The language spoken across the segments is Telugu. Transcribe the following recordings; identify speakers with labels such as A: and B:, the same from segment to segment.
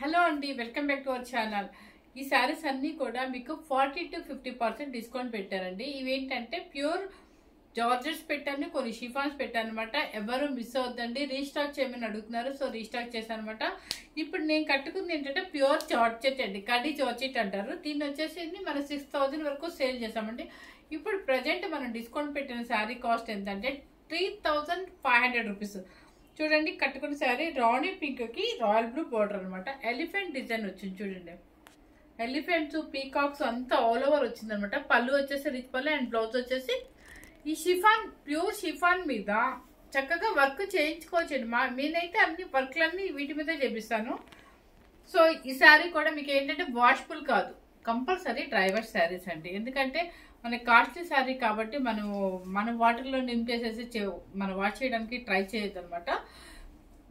A: హలో అండి, welcome back to our channel. ఈ శారీస్ అన్నీ కూడా మీకు 40 to 50% డిస్కౌంట్ పెట్టారండి. ఇవేంటంటే ప్యూర్ జార్జెట్స్ పెట్టాను, కొన్ని షిఫాన్స్ పెట్టాను అనమాట. ఎవరు మిస్ అవుద్దండి. రీస్టాక్ చేయమని అడుగుతున్నారు, సో రీస్టాక్ చేశాను అనమాట. ఇప్పుడు నేను కట్టుకుంది ఏంటంటే ప్యూర్ జార్జెట్ అండి, కడీ జార్జెట్ అంటారు. దీన్ని వచ్చేసి మనం 6000 వరకు సేల్ చేసామండి. ఇప్పుడు ప్రజెంట్ మనం డిస్కౌంట్ పెట్టిన శారీ కాస్ట్ ఎంతంటే 3500 రూపీస్. చూడండి, కట్టుకున్న శారీ రాణి పింక్ కి రాయల్ బ్లూ బోర్డర్ అనమాట. ఎలిఫెంట్ డిజైన్ వచ్చింది చూడండి. ఎలిఫెంట్స్, పీకాక్స్ అంతా ఆల్ ఓవర్ వచ్చింది అనమాట. పళ్ళు వచ్చేసి రిచ్ పళ్ళు అండ్ బ్లౌజ్ వచ్చేసి ఈ షిఫాన్, ప్యూర్ షిఫాన్ మీద చక్కగా వర్క్ చేయించుకోవచ్చండి. నేనైతే అన్ని వర్క్లన్నీ వీటి మీద చేపిస్తాను. సో ఈ శారీ కూడా మీకు ఏంటంటే వాష్ఫుల్ కాదు, కంపల్సరీ డ్రైవర్ శారీస్ అండి. ఎందుకంటే మన కాస్ట్లీ శారీ కాబట్టి మన వాటర్లో నింపేసేసి మనం వాష్ చేయడానికి ట్రై చేయొద్దు అనమాట.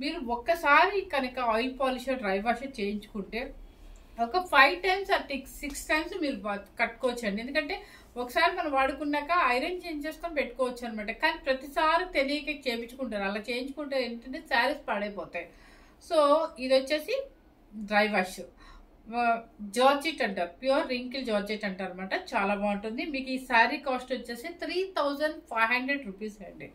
A: మీరు ఒక్కసారి కనుక ఆయిల్ పాలిష్ డ్రై వాష్ చేయించుకుంటే ఒక 5 times or 6 times మీరు కట్టుకోవచ్చు అండి. ఎందుకంటే ఒకసారి మనం వాడుకున్నాక ఐరన్ చేంజ్ చేసుకొని పెట్టుకోవచ్చు అనమాట. కానీ ప్రతిసారి తెలియక చేయించుకుంటారు. అలా చేయించుకుంటే ఏంటంటే శారీస్ పాడైపోతాయి. సో ఇది వచ్చేసి డ్రై వాష్ జార్జెట్ అంటారు, ప్యూర్ రింకిల్ జార్జెట్ అంటారు అనమాట. చాలా బాగుంటుంది. మీకు ఈ శారీ కాస్ట్ వచ్చేసి 3500 రూపీస్ అండి.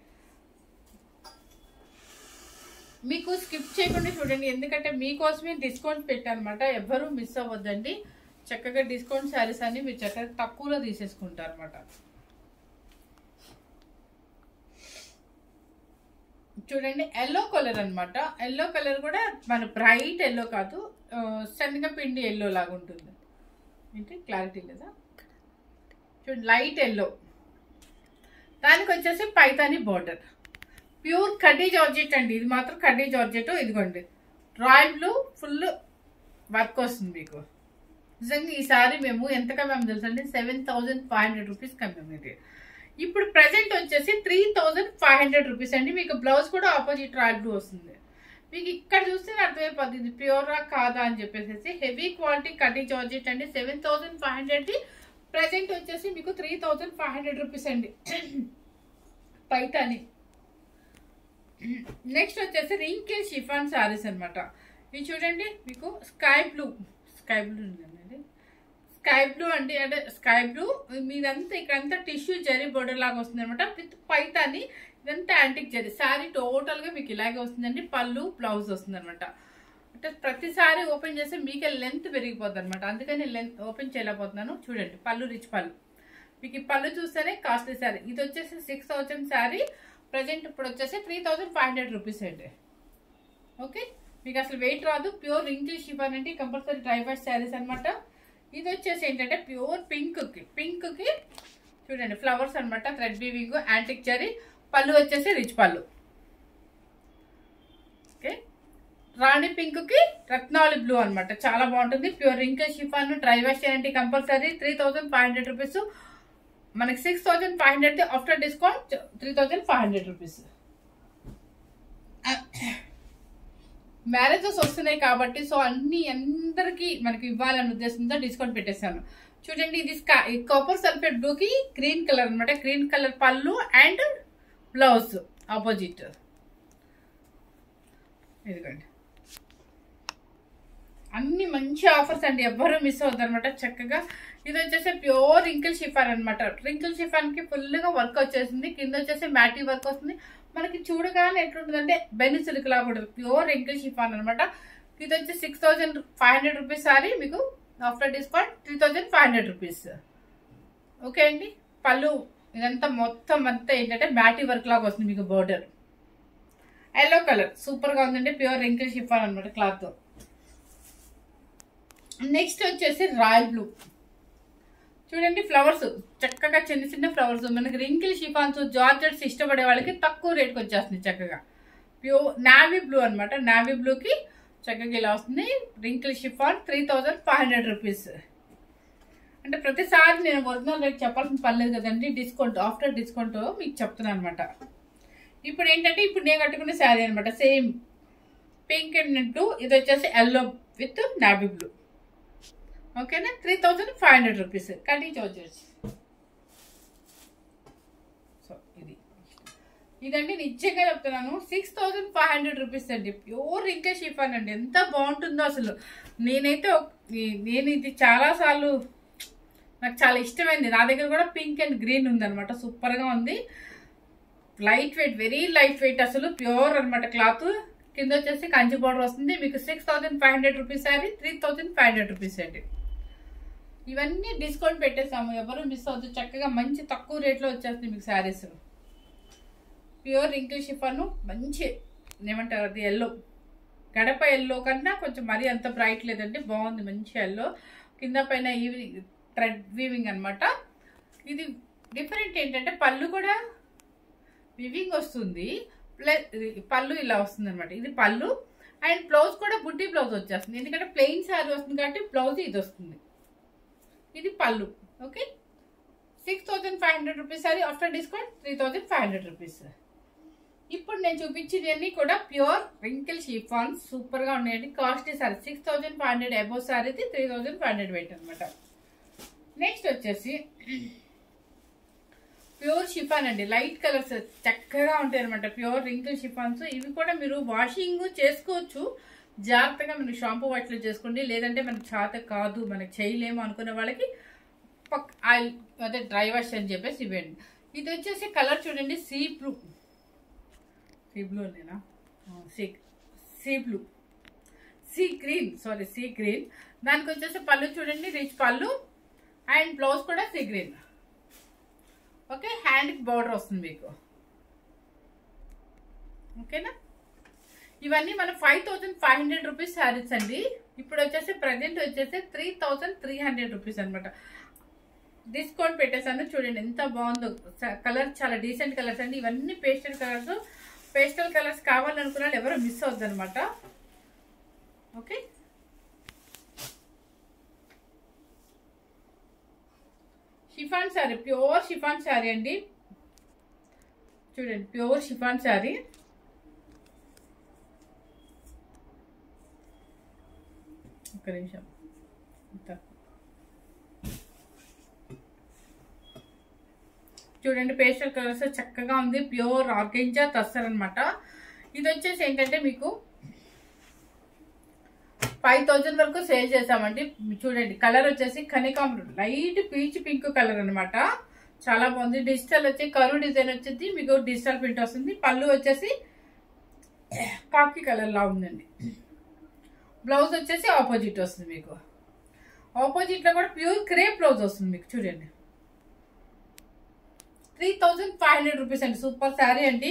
A: మీకు స్కిప్ చేయకుండా చూడండి, ఎందుకంటే మీకోసమే డిస్కౌంట్ పెట్టాను అనమాట. ఎవరు మిస్ అవ్వద్దండి. చక్కగా డిస్కౌంట్ శారీస్ అన్ని మీరు చక్కగా తక్కువలో తీసేసుకుంటారు అనమాట. చూడండి, ఎల్లో కలర్ అనమాట. ఎల్లో కలర్ కూడా మన బ్రైట్ ఎల్లో కాదు, శనగపిండి ఎల్లో లాగా ఉంటుంది. ఏంటి క్లారిటీ లేదా? చూడండి, లైట్ ఎల్లో. దానికి వచ్చేసి పైతాని బార్డర్, ప్యూర్ కడ్డీ జార్జెట్ అండి. ఇది మాత్రం కడ్డీ జార్జెట్. ఇదిగోండి, రాయల్ బ్లూ ఫుల్ వర్క్ వస్తుంది మీకు. నిజంగా ఈ సారీ మేము ఎంత కమ్మాము తెలుసా అండి? 7500 రూపీస్ కమ్మాము ఇది. ఇప్పుడు ప్రజెంట్ వచ్చేసి 3500 రూపీస్ అండి. మీకు బ్లౌజ్ కూడా ఆపోజిట్ రాయల్ బ్లూ వస్తుంది. మీకు ఇక్కడ చూస్తే అర్థమైపోతుంది ఇది ప్యూరా కాదా అని చెప్పేసి. హెవీ క్వాలిటీ కడ్డీ జార్జెట్ అండి. 7500 ప్రజెంట్ వచ్చేసి మీకు 3500 రూపీస్ అండి. పైతాని. నెక్స్ట్ వచ్చేసి రింకిల్ షిఫాన్ శారీస్ అనమాట. ఇది చూడండి, మీకు స్కై బ్లూ ఉందండి. స్కై బ్లూ అంటే స్కై బ్లూ మీదంతా ఇక్కడంతా టిష్యూ జరీ బోర్డర్ లాగా వస్తుంది అనమాట. విత్ పైతాని, ఇదంతా యాంటిక్ జరీ. శారీ టోటల్ గా మీకు ఇలాగే వస్తుందండి. పళ్ళు బ్లౌజ్ వస్తుంది అనమాట. అంటే ప్రతిసారి ఓపెన్ చేస్తే మీకే లెంత్ పెరిగిపోద్ది అనమాట. అందుకని లెంత్ ఓపెన్ చేయలేకపోతున్నాను. చూడండి, పళ్ళు రిచ్ పళ్ళు. మీకు ఈ పళ్ళు చూస్తేనే కాస్ట్లీ శారీ. ఇది వచ్చేసి 6000 శారీ. ప్రజెంట్ ఇప్పుడు వచ్చేసి 3500 రూపీస్ అండి. ఓకే, మీకు అసలు వెయిట్ రాదు. ప్యూర్ రింకిల్ షిఫాన్ అంటే కంపల్సరీ డ్రై వాష్ శారీస్ అనమాట. ఇది వచ్చేసి ఏంటంటే ప్యూర్ పింక్ కి చూడండి ఫ్లవర్స్ అనమాట. Thread weaving, antique zari. పళ్ళు వచ్చేసి రిచ్ పళ్ళు. ఓకే, రాణి పింక్ కి రత్నావళి బ్లూ అనమాట. చాలా బాగుంటుంది. Pure wrinkle chiffon dry wash చేయండి కంపల్సరీ. 3500 రూపీస్. మనకి 6500 ఆఫ్టర్ డిస్కౌంట్ 3500 రూపీస్. మ్యారేజెస్ వస్తున్నాయి కాబట్టి సో అందరికి మనకి ఇవ్వాలనే ఉద్దేశంతో డిస్కౌంట్ పెట్టేశాను. చూడండి, ఇది కాపర్ సల్ఫేట్ బ్లూ కి గ్రీన్ కలర్ అనమాట. గ్రీన్ కలర్ పళ్ళు అండ్ బ్లౌజ్ ఆపోజిట్. ఇదిగోండి, అన్ని మంచి ఆఫర్స్ అండి. ఎవ్వరూ మిస్ అవుతారు అనమాట. చక్కగా ఇది వచ్చేసి ప్యూర్ రింకిల్ షిఫాన్ అనమాట. రింకిల్ షిఫాన్ కి ఫుల్ గా వర్క్ వచ్చేసింది. కింద వచ్చేసి మ్యాటీ వర్క్ వస్తుంది. మనకి చూడగానే ఎట్లుంటుందంటే బెన్ని సిల్క్ లాగా ఉంటుంది. ప్యూర్ రింకిల్ షిఫాన్ అనమాట. ఇది వచ్చి 6500 రూపీస్ సారీ. మీకు ఆఫ్టర్ డిస్కౌంట్ 3500 రూపీస్. ఓకే అండి. పళ్ళు ఇదంతా మొత్తం అంతా ఏంటంటే మ్యాటీ వర్క్ లాగా వస్తుంది మీకు బోర్డర్. ఎల్లో కలర్ సూపర్ గా ఉందండి. ప్యూర్ రింకిల్ షిఫాన్ అనమాట క్లాత్. నెక్స్ట్ వచ్చేసి రాయల్ బ్లూ. చూడండి, ఫ్లవర్స్ చక్కగా చిన్న చిన్న ఫ్లవర్స్. మనకి రింకిల్ షిఫాన్స్, జార్జెట్స్ ఇష్టపడే వాళ్ళకి తక్కువ రేట్కి వచ్చేస్తుంది చక్కగా. ప్యూర్ నావీ బ్లూ అనమాట. నావీ బ్లూకి చక్కగా ఇలా వస్తుంది. Wrinkle chiffon 3500 rupees. అంటే ప్రతిసారి నేను ఒరిజినల్ రేట్ చెప్పాల్సిన పర్లేదు కదండి. డిస్కౌంట్ ఆఫ్టర్ డిస్కౌంట్ మీకు చెప్తున్నాను అనమాట. ఇప్పుడు ఏంటంటే ఇప్పుడు నేను కట్టుకునే శారీ అనమాట. Same pink and blue. ఇది వచ్చేసి ఎల్లో విత్ నావీ బ్లూ. ఓకేనా, 3500 రూపీస్ కడ్డీ జార్జెట్స్. సో ఇదండి నిజంగా చెప్తున్నాను 6500 రూపీస్ అండి. ప్యూర్ రింకిల్ షిఫాన్ అండి. ఎంత బాగుంటుందో అసలు. నేను ఇది చాలాసార్లు నాకు చాలా ఇష్టమైంది. నా దగ్గర కూడా పింక్ అండ్ గ్రీన్ ఉందనమాట. సూపర్గా ఉంది. Light weight, very light weight, అసలు ప్యూర్ అనమాట క్లాత్. కింద వచ్చేసి కంచి బార్డర్ వస్తుంది. మీకు 6500 రూపీస్ సారీ 3500 రూపీస్ అండి. ఇవన్నీ డిస్కౌంట్ పెట్టేసాము, ఎవరు మిస్ అవుతుంది. చక్కగా మంచి తక్కువ రేట్లో వచ్చేస్తుంది మీకు శారీస్. ప్యూర్ రింకిల్ షిఫాన్, మంచి ఏమంటారు అది ఎల్లో, గడప ఎల్లో కన్నా కొంచెం మరీ అంత బ్రైట్ లేదండి, బాగుంది. మంచి ఎల్లో, కింద పైన ఈవినింగ్ థ్రెడ్ వీవింగ్ అనమాట. ఇది డిఫరెంట్ ఏంటంటే పళ్ళు కూడా వివింగ్ వస్తుంది, ప్లస్ పళ్ళు ఇలా వస్తుంది అనమాట. ఇది పళ్ళు అండ్ బ్లౌజ్ కూడా బుట్టి బ్లౌజ్ వచ్చేస్తుంది. ఎందుకంటే ప్లెయిన్ శారీ వస్తుంది కాబట్టి బ్లౌజ్ ఇది వస్తుంది. ఇది పళ్ళు. Okay, 6500 rupees sorry, after discount 3500 rupees. ఇప్పుడు నేను చూపించేది అన్ని కూడా ప్యూర్ రింకిల్ షిఫాన్, సూపర్ గా ఉన్నాయండి. కాస్ట్లీ సారీ 6500 అబోవ్ సారీది 3500 వెయిట్ అనమాట. నెక్స్ట్ వచ్చేసి ప్యూర్ షిఫాన్ అండి. లైట్ కలర్స్ చక్కగా ఉంటాయి అనమాట. Pure wrinkle chiffons. ఇవి కూడా మీరు వాషింగ్ చేసుకోవచ్చు, జాగ్రత్తగా మీరు షాంపూ వాటిలో చేసుకోండి. లేదంటే మనకి చేత కాదు, మనకి చేయలేము అనుకునే వాళ్ళకి ఆయిల్ అదే డ్రై వాష్ అని చెప్పేసి ఇవ్వండి. ఇది వచ్చేసి కలర్ చూడండి, సీ బ్లూ నేనా sea blue sea green, sorry sea green. దానికి వచ్చేసి పళ్ళు చూడండి, రిచ్ పళ్ళు అండ్ బ్లౌజ్ కూడా సీ గ్రీన్. ఓకే, హ్యాండ్కి బార్డర్ వస్తుంది మీకు. ఓకేనా, ఇవన్నీ మన 5500 రూపీస్ శారీస్ అండి. ఇప్పుడు వచ్చేసి ప్రజెంట్ వచ్చేసి 3300 రూపీస్ అనమాట. డిస్కౌంట్ పెట్టేసాను, చూడండి ఎంత బాగుందో. కలర్ చాలా డీసెంట్ కలర్స్ అండి. ఇవన్నీ పేస్టల్ కలర్స్. పేస్టల్ కలర్స్ కావాలనుకున్న వాళ్ళు ఎవరు మిస్ అవుద్ది అనమాట. Okay, chiffon sari, pure chiffon sari అండి. చూడండి, ప్యూర్ షిఫాన్ శారీ. ఒక్క నిమిషం, చూడండి పేస్టల్ కలర్స్ చక్కగా ఉంది. ప్యూర్ ఆర్గెంజా తస్సర్ అనమాట. ఇది వచ్చేసి ఏంటంటే మీకు 5000 వరకు సేల్ చేసామండి. చూడండి కలర్ వచ్చేసి కనికాంబరం, లైట్ పీచ్ పింక్ కలర్ అనమాట. చాలా బాగుంది. డిజిటల్ వచ్చి కరు డిజైన్ వచ్చేది మీకు డిజిటల్ ప్రింట్ వస్తుంది. పళ్ళు వచ్చేసి కాకి కలర్ లా ఉందండి. బ్లౌజ్ వచ్చేసి ఆపోజిట్ వస్తుంది మీకు. ఆపోజిట్ లో కూడా ప్యూర్ క్రేప్ బ్లౌజ్ వస్తుంది మీకు. చూడండి 3500 రూపీస్ అండి. సూపర్ శారీ అండి.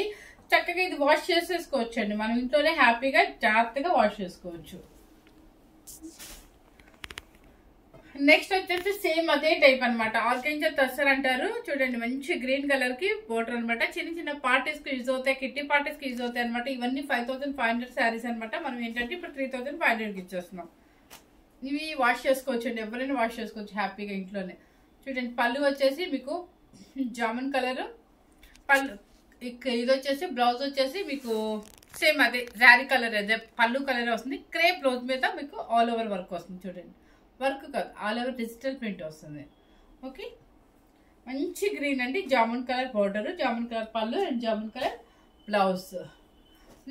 A: చక్కగా ఇది వాష్ చేసేసుకోవచ్చు అండి. మనం ఇంట్లోనే హ్యాపీగా జాగ్రత్తగా వాష్ చేసుకోవచ్చు. నెక్స్ట్ వచ్చేసి సేమ్ అదే టైప్ అనమాట. ఆర్గెంజా తస్సర్ అంటారు. చూడండి మంచి గ్రీన్ కలర్ కి బోర్డర్ అనమాట. చిన్న చిన్న పార్టీస్ కి యూజ్ అవుతాయి, కిట్టి పార్టీస్ కి యూజ్ అవుతాయి అనమాట. ఇవన్నీ 5500 శారీస్ అనమాట. మనం ఏంటంటే ఇప్పుడు 3500 కి ఇచ్చేస్తున్నాం. ఇవి వాష్ చేసుకోవచ్చు అండి, ఎవరైనా వాష్ చేసుకోవచ్చు హ్యాపీగా ఇంట్లోనే. చూడండి పళ్ళు వచ్చేసి మీకు జామున్ కలర్ పళ్ళు. ఇది వచ్చేసి బ్లౌజ్ వచ్చేసి మీకు సేమ్ అదే శారీ కలర్, అదే పళ్ళు కలర్ వస్తుంది. క్రేప్ బ్లౌజ్ మీద మీకు ఆల్ ఓవర్ వర్క్ వస్తుంది. చూడండి, వర్క్ కాదు, ఆల్ ఓవర్ డిజిటల్ ప్రింట్ వస్తుంది. ఓకే, మంచి గ్రీన్ అండి. Jamun colour border, jamun colour పళ్ళు and jamun colour blouse.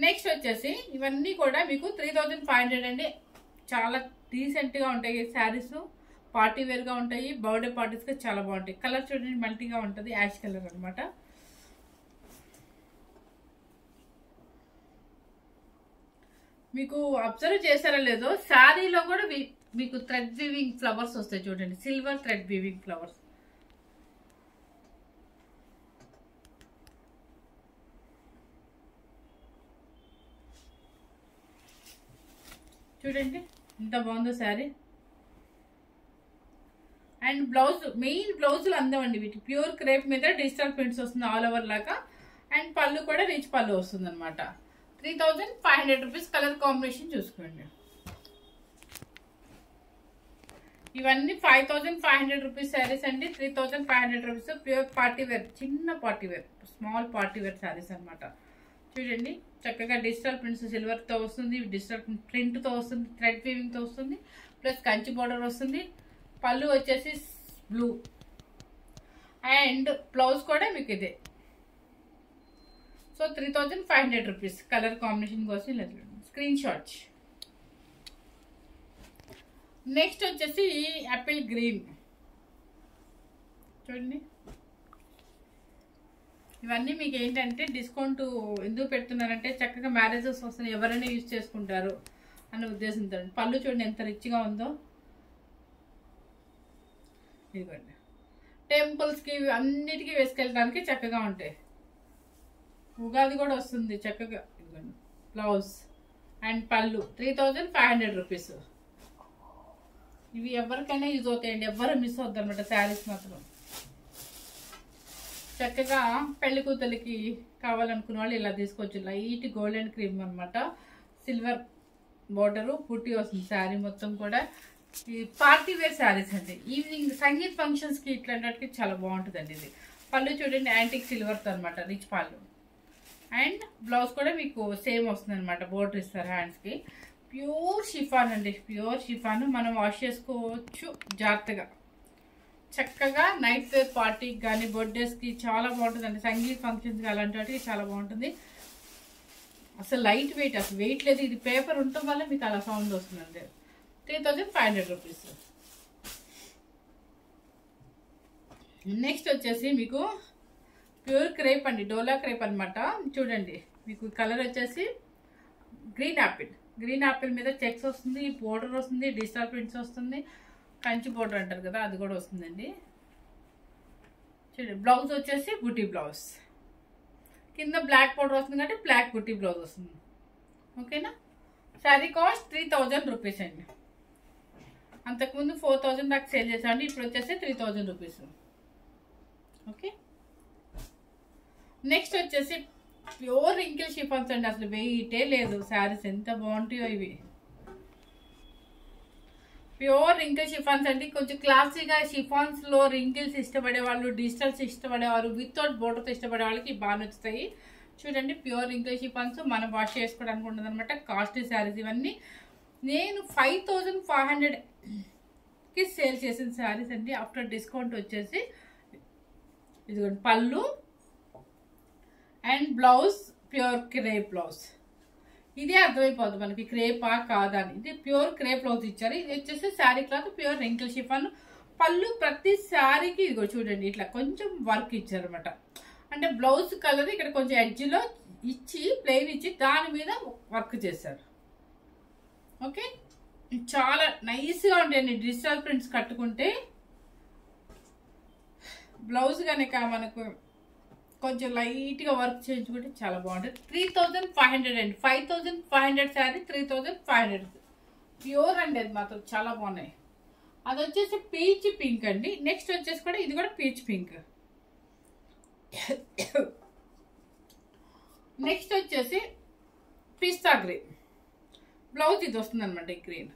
A: Next వచ్చేసి ఇవన్నీ కూడా మీకు 3500 అండి. చాలా డీసెంట్గా ఉంటాయి శారీస్, పార్టీ వేర్గా ఉంటాయి, బర్త్డే పార్టీస్గా చాలా బాగుంటాయి. కలర్ చూడండి మల్టీగా ఉంటుంది, యాష్ కలర్ అనమాట. మీకు అబ్జర్వ్ చేశారా లేదో, శారీలో కూడా మీకు థ్రెడ్ వీవింగ్ ఫ్లవర్స్ వస్తాయి. చూడండి, సిల్వర్ థ్రెడ్ వీవింగ్ ఫ్లవర్స్. చూడండి ఎంత బాగుందో శారీ. అండ్ బ్లౌజ్, మెయిన్ బ్లౌజులు అందమండి వీటికి. ప్యూర్ క్రేప్ మీద డిజిటల్ ప్రింట్స్ వస్తుంది ఆల్ ఓవర్ లాగా. అండ్ పళ్ళు కూడా రిచ్ పళ్ళు వస్తుంది అనమాట. 3500 రూపీస్. కలర్ కాంబినేషన్ చూసుకోండి. ఇవన్నీ 5500 రూపీస్ శారీస్ అండి. 3500 రూపీస్. ప్యూర్ పార్టీ వేర్, చిన్న party wear, small party wear saris అనమాట. చూడండి చక్కగా డిజిటల్ ప్రింట్స్ సిల్వర్తో వస్తుంది, డిజిటల్ ప్రింట్తో వస్తుంది, థ్రెడ్ వీవింగ్తో వస్తుంది, ప్లస్ కంచి బోర్డర్ వస్తుంది. పళ్ళు వచ్చేసి బ్లూ అండ్ బ్లౌజ్ కూడా మీకు ఇదే. So so 3500 rupees. Colour combination కోసం ఇలా స్క్రీన్ షాట్. నెక్స్ట్ వచ్చేసి యాపిల్ గ్రీన్ చూడండి. ఇవన్నీ మీకు ఏంటంటే డిస్కౌంట్ ఎందుకు పెడుతున్నారంటే చక్కగా మ్యారేజెస్ వస్తున్నాయి, ఎవరైనా యూజ్ చేసుకుంటారు అనే ఉద్దేశంతో. పళ్ళు చూడండి ఎంత రిచ్గా ఉందో. ఇదిగోండి, టెంపుల్స్కి అన్నిటికీ వేసుకెళ్ళడానికి చక్కగా ఉంటాయి. ఉగాది కూడా వస్తుంది చక్కగా. ఇదిగోండి బ్లౌజ్ అండ్ పళ్ళు 3500 రూపీస్. ఇవి ఎవరికైనా యూజ్ అవుతాయండి, ఎవరు మిస్ అవుద్ది అనమాట. శారీస్ మాత్రం చక్కగా పెళ్లి కూతురికి కావాలనుకున్న వాళ్ళు ఇలా తీసుకోవచ్చు. లైట్ గోల్డ్ అండ్ క్రీమ్ అనమాట, సిల్వర్ బోర్డరు పుట్టి వస్తుంది శారీ మొత్తం కూడా. ఈ పార్టీ వేర్ శారీస్ అండి, ఈవినింగ్ సంగీత్ ఫంక్షన్స్కి ఇట్లాంటికి చాలా బాగుంటుందండి. ఇది పళ్ళు చూడండి యాంటిక్ సిల్వర్తో అనమాట, రిచ్ పళ్ళు. అండ్ బ్లౌజ్ కూడా మీకు సేమ్ వస్తుంది అనమాట, బోర్డర్ ఇస్తారు హ్యాండ్స్కి. ప్యూర్ షిఫాన్ అండి, ప్యూర్ షిఫాన్. మనం వాష్ చేసుకోవచ్చు జాగ్రత్తగా. చక్కగా నైట్ వేర్ పార్టీకి కానీ బర్త్డేస్కి చాలా బాగుంటుంది అండి, సంగీత్ ఫంక్షన్స్కి అలాంటి వాటికి చాలా బాగుంటుంది. అసలు లైట్ వెయిట్, అసలు వెయిట్ లేదు. ఇది పేపర్ ఉండటం వల్ల మీకు అలా సౌండ్ వస్తుందండి. 3500 రూపీస్. నెక్స్ట్ వచ్చేసి మీకు ప్యూర్ క్రేప్ అండి, డోలా క్రేప్ అనమాట. చూడండి మీకు కలర్ వచ్చేసి గ్రీన్ యాపిల్. గ్రీన్ యాపిల్ మీద చెక్స్ వస్తుంది, బోర్డర్ వస్తుంది, డిజిటల్ ప్రింట్స్ వస్తుంది, కంచి బోర్డర్ అంటారు కదా అది కూడా వస్తుందండి. చూడండి బ్లౌజ్ వచ్చేసి బుటీ బ్లౌజ్, కింద బ్లాక్ బోర్డర్ వస్తుంది కాబట్టి బ్లాక్ బుటీ బ్లౌజ్ వస్తుంది. ఓకేనా. శారీ కాస్ట్ 3000 రూపీస్ అండి. అంతకుముందు 4000 దాకా సేల్ చేసామండి, ఇప్పుడు వచ్చేసి 3000 రూపీస్. ఓకే. నెక్స్ట్ వచ్చేసి ప్యూర్ రింకిల్ షిఫాన్స్ అండి, అసలు వెయిటే లేదు. శారీస్ ఎంత బాగుంటాయో ఇవి. ప్యూర్ రింకిల్ షిఫాన్స్ అండి, కొంచెం క్లాసీగా షిఫాన్స్లో రింకిల్స్ ఇష్టపడే వాళ్ళు, డిజిటల్స్ ఇష్టపడేవారు, వితౌట్ బోర్డర్తో ఇష్టపడే వాళ్ళకి బాగా నచ్చుతాయి. చూడండి ప్యూర్ రింకిల్ షిఫాన్స్ మనం వాష్ చేసుకోవడానికి ఉంటుంది అనమాట. కాస్ట్లీ శారీస్ ఇవన్నీ. నేను 5500కి సేల్ చేసిన శారీస్ అండి. ఆఫ్టర్ డిస్కౌంట్ వచ్చేసి ఇదిగోండి పళ్ళు and blouse pure crepe blouse. ఇదే అర్థమైపోతుంది మనకి క్రేపా కాదా అని. ఇది ప్యూర్ క్రేప్ బ్లౌజ్ ఇచ్చారు. ఇది వచ్చేసి sari cloth pure wrinkle chiffon. పళ్ళు ప్రతి శారీకి ఇదిగో చూడండి ఇట్లా కొంచెం వర్క్ ఇచ్చారు అనమాట. అంటే బ్లౌజ్ కలర్ ఇక్కడ కొంచెం ఎడ్జ్లో ఇచ్చి ప్లెయిన్ ఇచ్చి దాని మీద వర్క్ చేశారు. ఓకే, చాలా నైస్గా ఉంటాయండి. డిజిటల్ ప్రింట్స్ కట్టుకుంటే బ్లౌజ్ కనుక మనకు కొంచెం లైట్గా వర్క్ చేయించుకుంటే చాలా బాగుంటుంది. 3500 అండి. 5500 శారీ 3500 ప్యూర్ అండి. అది మాత్రం చాలా బాగున్నాయి. అది వచ్చేసి పీచ్ పింక్ అండి. నెక్స్ట్ వచ్చేసి కూడా ఇది కూడా పీచ్ పింక్. నెక్స్ట్ వచ్చేసి పిస్తా గ్రీన్. బ్లౌజ్ ఇది వస్తుంది అనమాట, ఈ గ్రీన్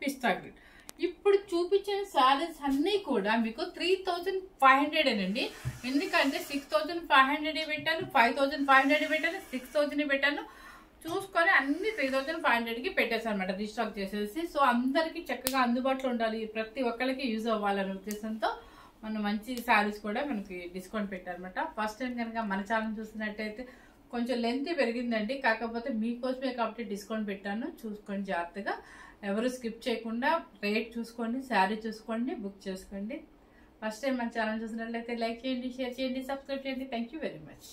A: పిస్తా గ్రీన్. ఇప్పుడు చూపించిన శారీస్ అన్నీ కూడా మీకు 3500 అండి. ఎందుకంటే 6500 పెట్టాను, 5500 పెట్టాను, 6000 పెట్టాను. చూసుకొని అన్ని 3500కి పెట్టేసాను అనమాట, రీస్టాక్ చేసేసి. సో అందరికీ చక్కగా అందుబాటులో ఉండాలి, ప్రతి ఒక్కరికి యూజ్ అవ్వాలనే ఉద్దేశంతో మనం మంచి శారీస్ కూడా మనకి డిస్కౌంట్ పెట్టారనమాట. ఫస్ట్ టైం కనుక మన ఛానల్ చూసినట్టయితే కొంచెం లెంత్ పెరిగిందండి, కాకపోతే మీకోసమే కాబట్టి డిస్కౌంట్ పెట్టాను. చూసుకోండి జాగ్రత్తగా, ఎవరు స్కిప్ చేయకుండా రేట్ చూసుకోండి, శారీ చూసుకోండి, బుక్ చేసుకోండి. ఫస్ట్ టైం మన ఛానల్ చూసినట్లయితే లైక్ చేయండి, షేర్ చేయండి, సబ్స్క్రైబ్ చేయండి. Thank you very much.